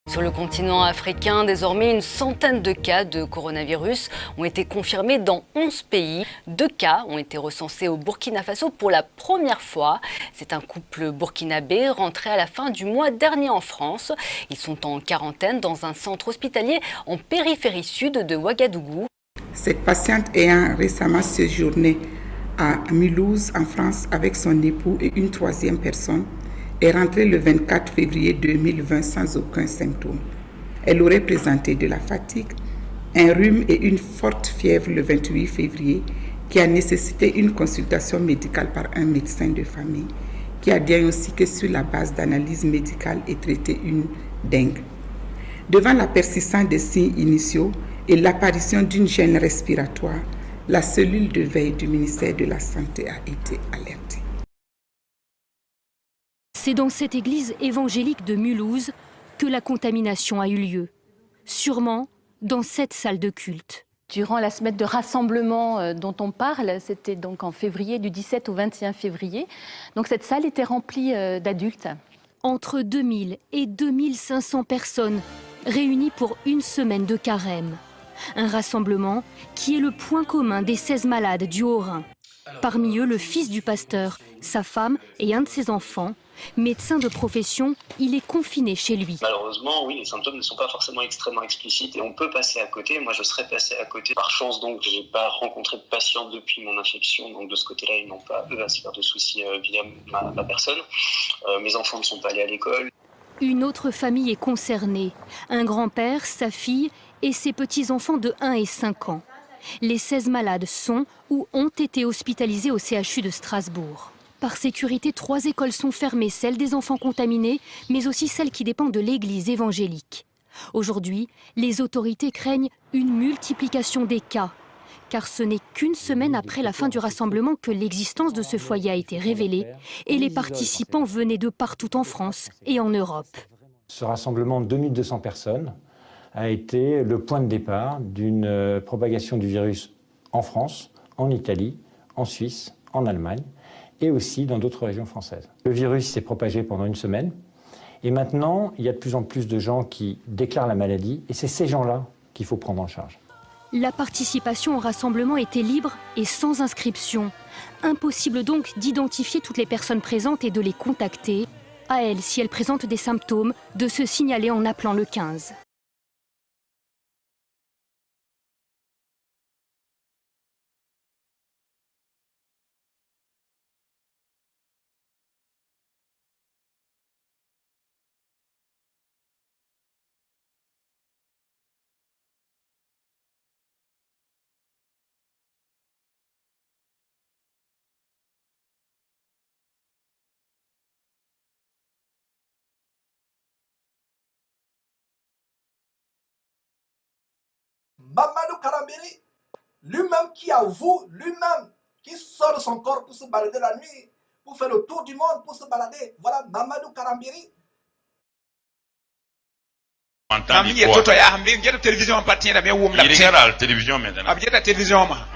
Sur le continent africain, désormais, une centaine de cas de coronavirus ont été confirmés dans 11 pays. 2 cas ont été recensés au Burkina Faso pour la première fois. C'est un couple burkinabé rentré à la fin du mois dernier en France. Ils sont en quarantaine dans un centre hospitalier en périphérie sud de Ouagadougou. Cette patiente ayant récemment séjourné à Mulhouse, en France, avec son époux et une troisième personne, est rentrée le 24 février 2020 sans aucun symptôme. Elle aurait présenté de la fatigue, un rhume et une forte fièvre le 28 février qui a nécessité une consultation médicale par un médecin de famille qui a diagnostiqué sur la base d'analyse médicale et traité une dengue. Devant la persistance des signes initiaux et l'apparition d'une gêne respiratoire, la cellule de veille du ministère de la Santé a été alertée. C'est dans cette église évangélique de Mulhouse que la contamination a eu lieu. Sûrement dans cette salle de culte. Durant la semaine de rassemblement dont on parle, c'était donc en février, du 17 au 21 février. Donc cette salle était remplie d'adultes. Entre 2000 et 2500 personnes réunies pour une semaine de carême. Un rassemblement qui est le point commun des 16 malades du Haut-Rhin. Parmi eux, le fils du pasteur, sa femme et un de ses enfants. Médecin de profession, il est confiné chez lui. Malheureusement, oui, les symptômes ne sont pas forcément extrêmement explicites et on peut passer à côté. Moi, je serais passé à côté. Par chance, donc, je n'ai pas rencontré de patients depuis mon infection. Donc, de ce côté-là, ils n'ont pas à se faire de soucis via ma personne. Mes enfants ne sont pas allés à l'école. Une autre famille est concernée. Un grand-père, sa fille et ses petits-enfants de 1 et 5 ans. Les 16 malades sont ou ont été hospitalisés au CHU de Strasbourg. Par sécurité, 3 écoles sont fermées, celles des enfants contaminés, mais aussi celles qui dépendent de l'église évangélique. Aujourd'hui, les autorités craignent une multiplication des cas, car ce n'est qu'une semaine après la fin du rassemblement que l'existence de ce foyer a été révélée et les participants venaient de partout en France et en Europe. Ce rassemblement de 2200 personnes a été le point de départ d'une propagation du virus en France, en Italie, en Suisse, en Allemagne, et aussi dans d'autres régions françaises. Le virus s'est propagé pendant une semaine et maintenant, il y a de plus en plus de gens qui déclarent la maladie et c'est ces gens-là qu'il faut prendre en charge. La participation au rassemblement était libre et sans inscription. Impossible donc d'identifier toutes les personnes présentes et de les contacter. À elles, si elles présentent des symptômes, de se signaler en appelant le 15. Mamadou Karambiri, lui-même qui avoue, lui-même qui sort de son corps pour se balader la nuit, pour faire le tour du monde, pour se balader. Voilà Mamadou Karambiri. Il regarde à la télévision maintenant.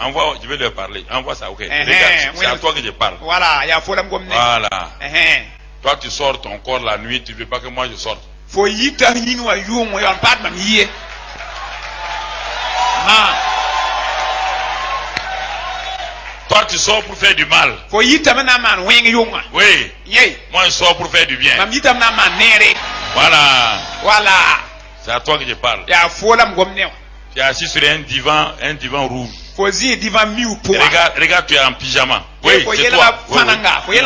Envoie, je vais leur parler. Envoie ça, ok. Regarde, c'est à toi que je parle. Voilà. Voilà. Toi, tu sors ton corps la nuit, tu ne veux pas que moi je sorte. Toi, tu sors pour faire du mal. Oui. Moi, je sors pour faire du bien. Voilà. C'est à toi que je parle. Tu es assis sur un divan rouge. Regarde, tu es en pyjama. Oui, c'est toi. Oui.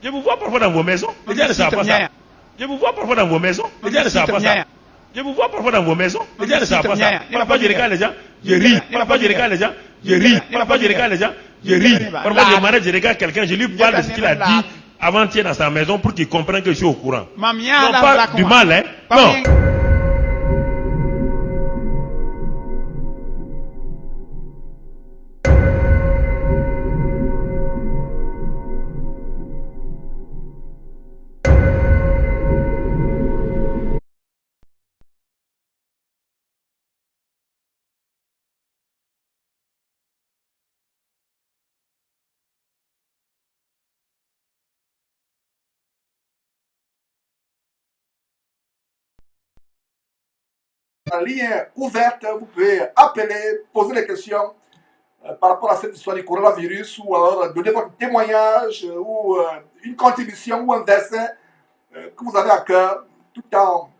Je vous vois parfois dans vos maisons. Les gens ne savent pas ça. Je vous vois parfois dans vos maisons. Les gens ne savent pas ça. Je vous vois parfois dans vos maisons. Les gens ne savent pas ça. Parfois je regarde les gens, je ris. Parfois je regarde les gens, je ris. Parfois je regarde les gens, je ris. Parfois je regarde quelqu'un, je lui parle de ce qu'il a dit. avant-hier dans sa maison pour qu'il comprenne que je suis au courant. Non, Mamiala pas du mal, hein. Non. La ligne est ouverte, vous pouvez appeler, poser des questions par rapport à cette histoire du coronavirus ou alors donner votre témoignage ou une contribution ou un verset que vous avez à cœur, tout en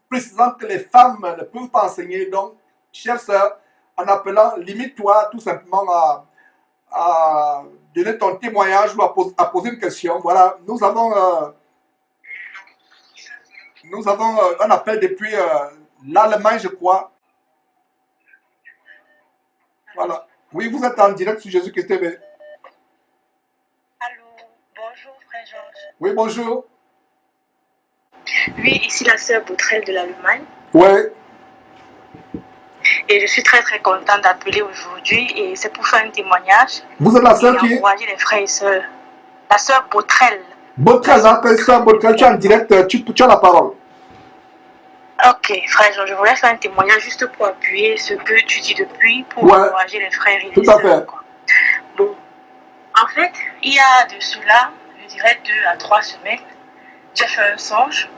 précisant que les femmes ne peuvent pas enseigner. Donc, chère sœur, en appelant, limite-toi tout simplement à donner ton témoignage ou à poser une question. Voilà, nous avons un appel depuis l'Allemagne, je crois. Voilà. Oui, vous êtes en direct sur Jésus-Christ TV. Allô, bonjour frère Georges. Oui, bonjour. Oui, ici la sœur Boutrelle de l'Allemagne. Oui. Et je suis très très contente d'appeler aujourd'hui et c'est pour faire un témoignage. Vous êtes la sœur qui? Encourager les frères et sœurs. La sœur Boutrelle. Boutrelle, sœur Boutrelle, tu es en direct, tu as la parole. Ok, frère Georges, je voulais faire un témoignage juste pour appuyer ce que tu dis depuis, pour encourager les frères et les sœurs. Tout à fait. Bon, en fait, il y a de cela, je dirais 2 à 3 semaines, j'ai fait un songe.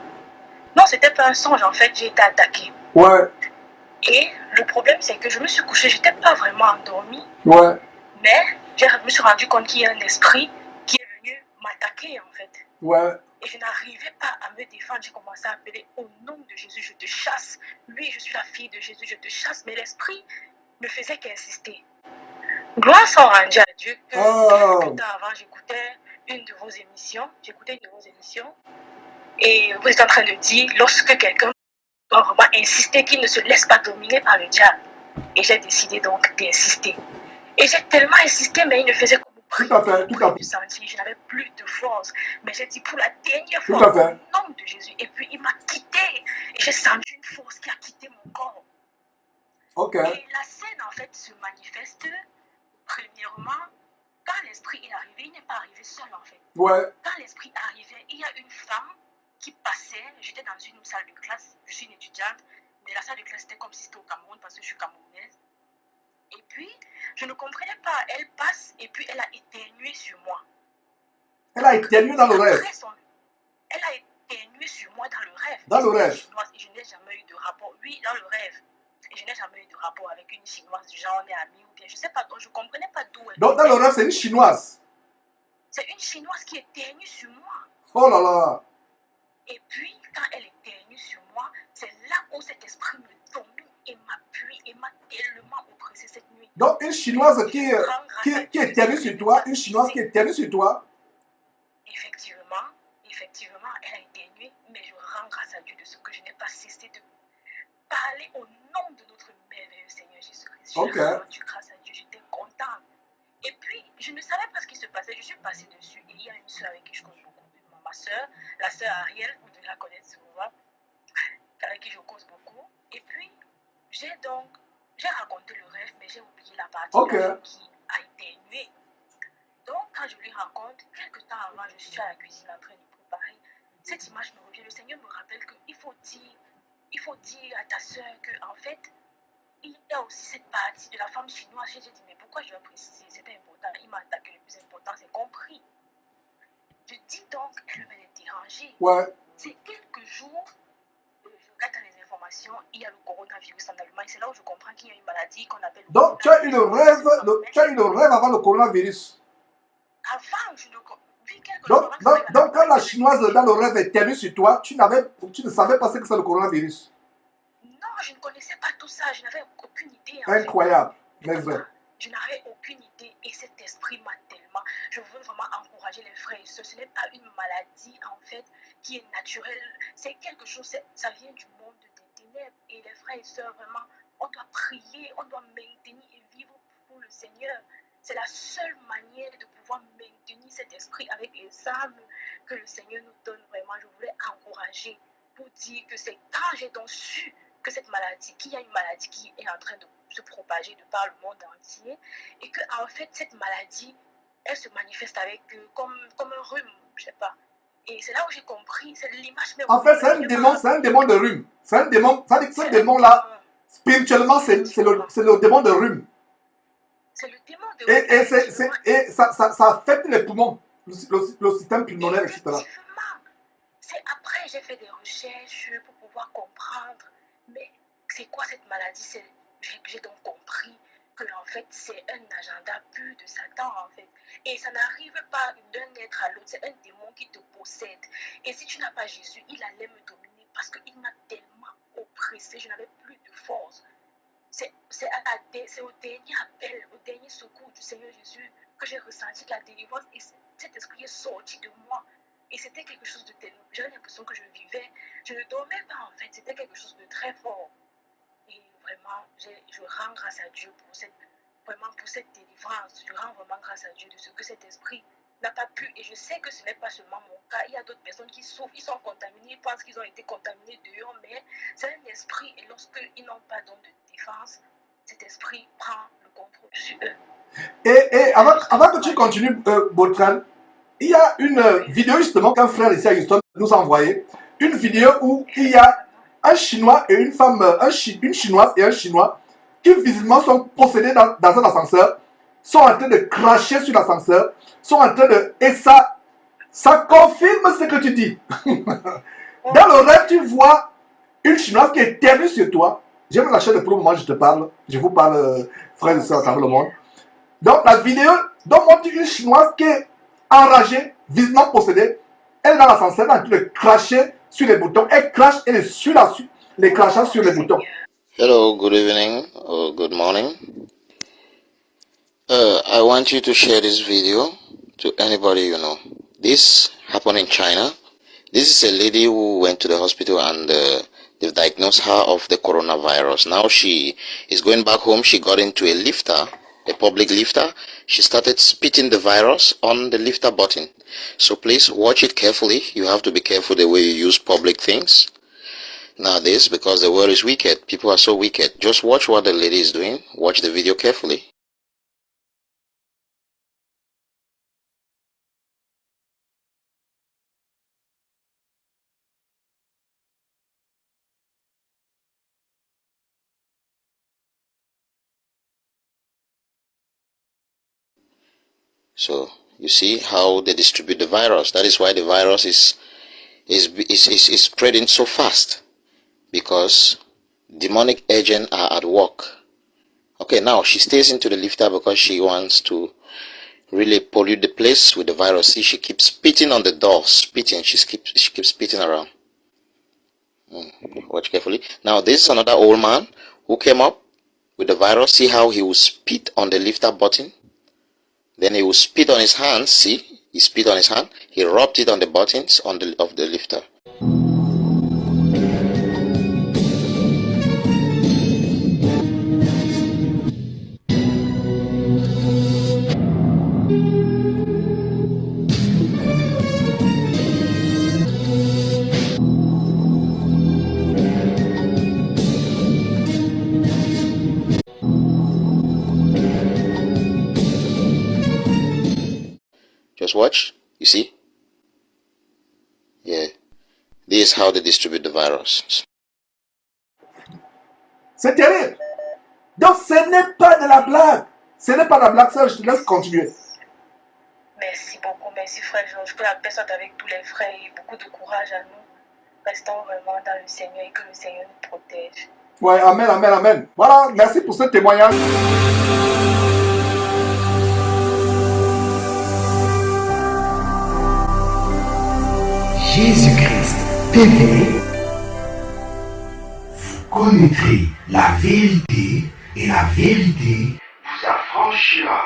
Non, c'était pas un songe, en fait, j'ai été attaquée. Ouais. Et le problème, c'est que je me suis couchée, je n'étais pas vraiment endormie. Ouais. Mais je me suis rendu compte qu'il y a un esprit qui est venu m'attaquer, en fait. Ouais. Et je n'arrivais pas à me défendre. J'ai commencé à appeler au nom de Jésus, je te chasse. Oui, je suis la fille de Jésus, je te chasse. Mais l'esprit ne faisait qu'insister. Gloire soit rendue à Dieu que quelques temps avant, j'écoutais une de vos émissions. Et vous êtes en train de dire, lorsque quelqu'un doit vraiment insister, qu'il ne se laisse pas dominer par le diable. Et j'ai décidé donc d'insister. Et j'ai tellement insisté, mais il ne faisait que me prier. Tout à fait. Je n'avais plus de force. Mais j'ai dit pour la dernière fois, au nom de Jésus. Et puis il m'a quitté. Et j'ai senti une force qui a quitté mon corps. Ok. Et la scène, en fait, se manifeste, premièrement, quand l'esprit est arrivé, il n'est pas arrivé seul, en fait. Ouais. Quand l'esprit arrivait, il y a une femme qui passait. J'étais dans une salle de classe. Je suis une étudiante. Mais la salle de classe, c'était comme si c'était au Cameroun parce que je suis camerounaise. Et puis, je ne comprenais pas. Elle passe et puis elle a éternué sur moi. Elle a éternué dans le rêve. Elle a éternué sur moi dans le rêve. Dans le rêve. Et je n'ai jamais eu de rapport. Oui, dans le rêve. Et je n'ai jamais eu de rapport avec une chinoise du genre on est amis ou bien. Je ne sais pas, donc je ne comprenais pas d'où elle. Donc dans le rêve, c'est une chinoise. C'est une chinoise qui éternue sur moi. Oh là là. Et puis, quand elle éternue sur moi, c'est là où cet esprit me domine et m'appuie et m'a tellement oppressé cette nuit. Donc, une chinoise qui éternue sur toi, une chinoise qui éternue sur toi. Effectivement, elle a éternué, mais je rends grâce à Dieu de ce que je n'ai pas cessé de parler au nom de notre merveilleux Seigneur Jésus-Christ. Je rends grâce à Dieu, j'étais contente. Et puis, je ne savais pas ce qui se passait, je suis passée dessus. Et il y a une soeur avec qui je cause beaucoup. Ma soeur, la soeur Ariel, vous devez la connaître souvent, avec qui je cause beaucoup. Et puis, j'ai raconté le rêve, mais j'ai oublié la partie qui a éternué. Donc, quand je lui raconte, quelques temps avant, je suis à la cuisine en train de préparer. Cette image me revient. Le Seigneur me rappelle qu'il faut dire à ta soeur qu'en fait, il y a aussi cette partie de la femme chinoise. J'ai dit, mais pourquoi je dois préciser? C'était important. Il m'a attaqué. Le plus important, c'est compris. Je dis donc, elle va les déranger. Ouais. C'est quelques jours, je regarde dans les informations, il y a le coronavirus en Allemagne. C'est là où je comprends qu'il y a une maladie qu'on appelle le donc, tu as eu le rêve avant le coronavirus. Avant, je ne comprends. Donc, quand la chinoise dans le rêve éternue sur toi, tu ne savais pas ce que c'est le coronavirus. Non, je ne connaissais pas tout ça. Je n'avais aucune idée. Incroyable. Mais vrai. Je n'avais aucune idée et cet esprit m'a tellement. Je veux vraiment encourager les frères et sœurs. Ce n'est pas une maladie en fait qui est naturelle. C'est quelque chose, ça vient du monde des ténèbres. Et les frères et sœurs, vraiment, on doit prier, on doit maintenir et vivre pour le Seigneur. C'est la seule manière de pouvoir maintenir cet esprit avec les âmes que le Seigneur nous donne. Vraiment, je voulais encourager pour dire que c'est quand j'ai donc su que cette maladie, qu'il y a une maladie qui est en train de se propager de par le monde entier, et que en fait cette maladie, elle se manifeste avec comme un rhume, je sais pas. Et c'est là où j'ai compris, c'est l'image même. En fait, c'est un démon de rhume. C'est un démon, ça dit que ce démon-là, spirituellement, c'est le démon de rhume. C'est le démon de rhume. Et ça affecte les poumons, le système pulmonaire, etc. C'est après j'ai fait des recherches pour pouvoir comprendre, mais c'est quoi cette maladie? J'ai donc compris que en fait c'est un agenda pur de Satan en fait. Et ça n'arrive pas d'un être à l'autre, c'est un démon qui te possède. Et si tu n'as pas Jésus, il allait me dominer parce qu'il m'a tellement oppressé, je n'avais plus de force. C'est au dernier appel, au dernier secours du Seigneur Jésus que j'ai ressenti la délivrance et cet esprit est sorti de moi. Et c'était quelque chose de tellement... J'avais l'impression que je vivais, je ne dormais pas en fait, c'était quelque chose de très fort. Et vraiment, je rends grâce à Dieu pour cette délivrance. Je rends vraiment grâce à Dieu de ce que cet esprit n'a pas pu. Et je sais que ce n'est pas seulement mon cas. Il y a d'autres personnes qui souffrent, ils sont contaminés, ils pensent qu'ils ont été contaminés dehors, mais c'est un esprit. Et lorsqu'ils n'ont pas donc de défense, cet esprit prend le contrôle sur eux. Et avant que tu continues, Botran, il y a une vidéo justement qu'un frère ici à Houston nous a envoyé. Une vidéo où il y a un Chinois et une femme, une Chinoise et un Chinois qui visiblement sont possédés dans un ascenseur, sont en train de cracher sur l'ascenseur, sont en train de... Et ça confirme ce que tu dis. Dans le rêve, tu vois une Chinoise qui est éternue sur toi. J'aime la chaîne de pour le moment, je vous parle, frères et sœurs à travers le monde. Donc la vidéo montre une Chinoise qui est enragée, visiblement possédée. Elle est dans l'ascenseur, en train de cracher sur les boutons. Elle crache et suit les crachats sur les boutons. Hello, good evening or good morning. I want you to share this video to anybody you know. This happened in China. This is a lady who went to the hospital and they've diagnosed her of the coronavirus. Now she is going back home. She got into a lifter, a public lifter. She started spitting the virus on the lifter button. So please watch it carefully. You have to be careful the way you use public things nowadays because the world is wicked. People are so wicked. Just watch what the lady is doing. Watch the video carefully. So you see how they distribute the virus. That is why the virus is spreading so fast, because demonic agents are at work. Okay, now she stays into the lifter because she wants to really pollute the place with the virus. See, she keeps spitting on the door, spitting. She keeps spitting around. Watch carefully. Now this is another old man who came up with the virus. See how he will spit on the lifter button. Then he will spit on his hands. See, he spit on his hand. He rubbed it on the buttons of the lifter. Just watch, you see? Yeah. This is how they distribute the virus. C'est terrible. Donc ce n'est pas de la blague. Ce n'est pas de la blague, ça, je te laisse continuer. Merci beaucoup, merci frère Georges. Que la paix soit avec tous les frères et beaucoup de courage à nous. Restons vraiment dans le Seigneur et que le Seigneur nous protège. Ouais, amen, amen, amen. Voilà, merci pour ce témoignage. Jésus-Christ TV, vous connaîtrez la vérité et la vérité vous affranchira.